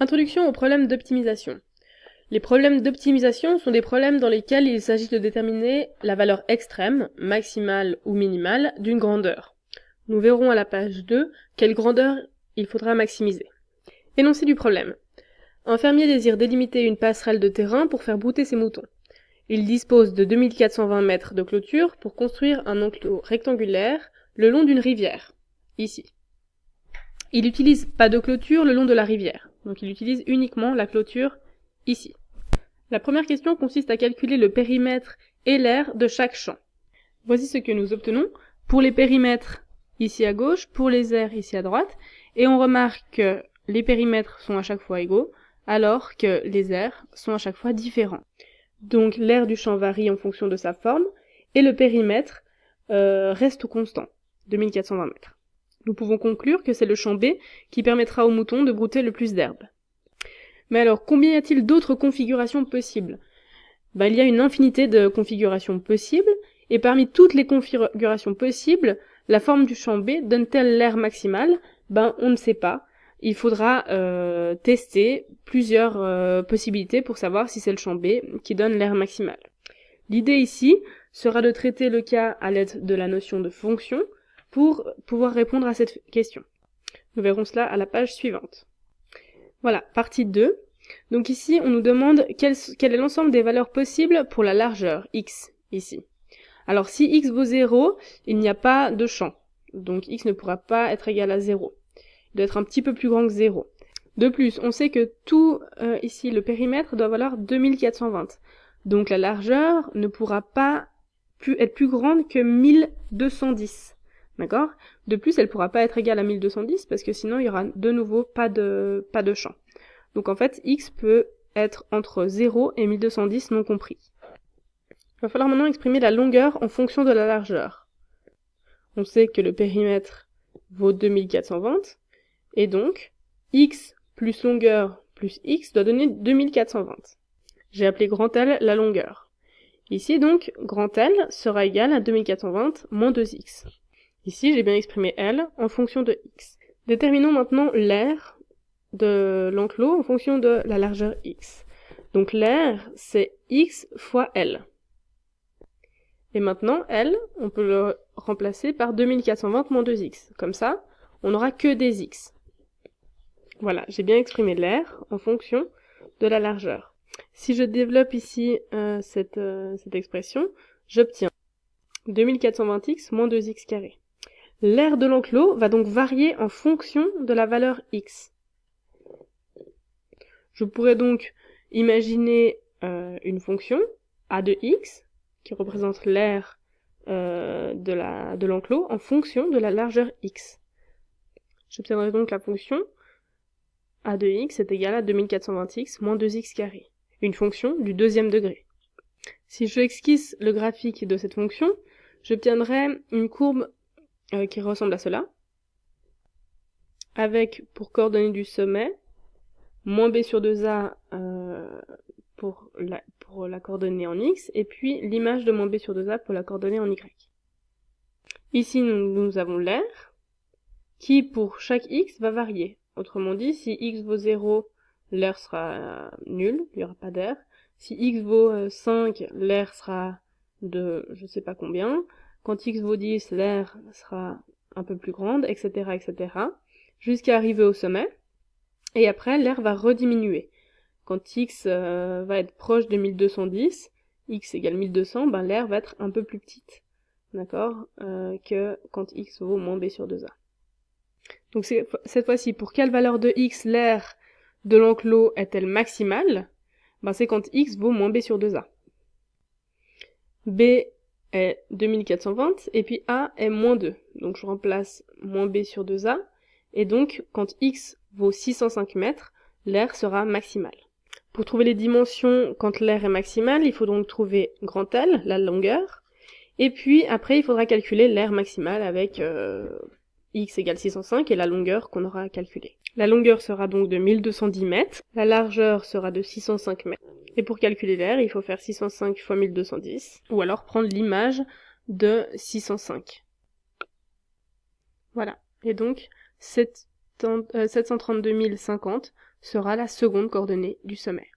Introduction aux problèmes d'optimisation. Les problèmes d'optimisation sont des problèmes dans lesquels il s'agit de déterminer la valeur extrême, maximale ou minimale, d'une grandeur. Nous verrons à la page 2 quelle grandeur il faudra maximiser. Énoncé du problème. Un fermier désire délimiter une passerelle de terrain pour faire brouter ses moutons. Il dispose de 2420 mètres de clôture pour construire un enclos rectangulaire le long d'une rivière, ici. Il n'utilise pas de clôture le long de la rivière, donc il utilise uniquement la clôture ici. La première question consiste à calculer le périmètre et l'aire de chaque champ. Voici ce que nous obtenons pour les périmètres ici à gauche, pour les aires ici à droite, et on remarque que les périmètres sont à chaque fois égaux, alors que les aires sont à chaque fois différents. Donc l'aire du champ varie en fonction de sa forme, et le périmètre reste constant, 2420 mètres. Nous pouvons conclure que c'est le champ B qui permettra aux moutons de brouter le plus d'herbe. Mais alors, combien y a-t-il d'autres configurations possibles ? Il y a une infinité de configurations possibles, et parmi toutes les configurations possibles, la forme du champ B donne-t-elle l'aire maximale ? On ne sait pas. Il faudra tester plusieurs possibilités pour savoir si c'est le champ B qui donne l'aire maximale. L'idée ici sera de traiter le cas à l'aide de la notion de fonction pour pouvoir répondre à cette question. Nous verrons cela à la page suivante. Voilà, partie 2. Donc ici, on nous demande quel est l'ensemble des valeurs possibles pour la largeur, x, ici. Alors si x vaut 0, il n'y a pas de champ. Donc x ne pourra pas être égal à 0. Il doit être un petit peu plus grand que 0. De plus, on sait que tout, ici, le périmètre doit valoir 2420. Donc la largeur ne pourra pas être plus grande que 1210. D'accord ? De plus, elle ne pourra pas être égale à 1210 parce que sinon il y aura de nouveau pas de champ. Donc en fait, x peut être entre 0 et 1210 non compris. Il va falloir maintenant exprimer la longueur en fonction de la largeur. On sait que le périmètre vaut 2420, et donc x plus longueur plus x doit donner 2420. J'ai appelé grand L la longueur. Ici donc, grand L sera égal à 2420 moins 2x. Ici, j'ai bien exprimé L en fonction de x. Déterminons maintenant l'aire de l'enclos en fonction de la largeur x. Donc l'aire, c'est x fois L. Et maintenant, L, on peut le remplacer par 2420 moins 2x. Comme ça, on n'aura que des x. Voilà, j'ai bien exprimé l'aire en fonction de la largeur. Si je développe ici cette expression, j'obtiens 2420x moins 2x carré. L'aire de l'enclos va donc varier en fonction de la valeur x. Je pourrais donc imaginer une fonction a de x qui représente l'aire de l'enclos en fonction de la largeur x. J'obtiendrai donc la fonction a de x est égale à 2420x moins 2x carré, une fonction du deuxième degré. Si je esquisse le graphique de cette fonction, j'obtiendrai une courbe qui ressemble à cela, avec pour coordonnée du sommet, moins b sur 2a pour la coordonnée en x, et puis l'image de moins b sur 2a pour la coordonnée en y. Ici, nous avons l'aire, qui pour chaque x va varier. Autrement dit, si x vaut 0, l'aire sera nulle, il n'y aura pas d'aire. Si x vaut 5, l'aire sera de je sais pas combien. Quand x vaut 10, l'aire sera un peu plus grande, etc., etc., jusqu'à arriver au sommet. Et après, l'aire va rediminuer. Quand x va être proche de 1210, x égale 1200, l'aire va être un peu plus petite, d'accord, que quand x vaut moins b sur 2a. Donc cette fois-ci, pour quelle valeur de x l'aire de l'enclos est-elle maximale ? C'est quand x vaut moins b sur 2a. b est 2420, et puis a est moins 2. Donc je remplace moins b sur 2a, et donc quand x vaut 605 mètres, l'aire sera maximale. Pour trouver les dimensions quand l'aire est maximale, il faut donc trouver grand L, la longueur, et puis après il faudra calculer l'aire maximale avec x égale 605 et la longueur qu'on aura calculée. La longueur sera donc de 1210 mètres, la largeur sera de 605 mètres, et pour calculer l'aire, il faut faire 605 fois 1210, ou alors prendre l'image de 605. Voilà, et donc cette 732 050 sera la seconde coordonnée du sommet.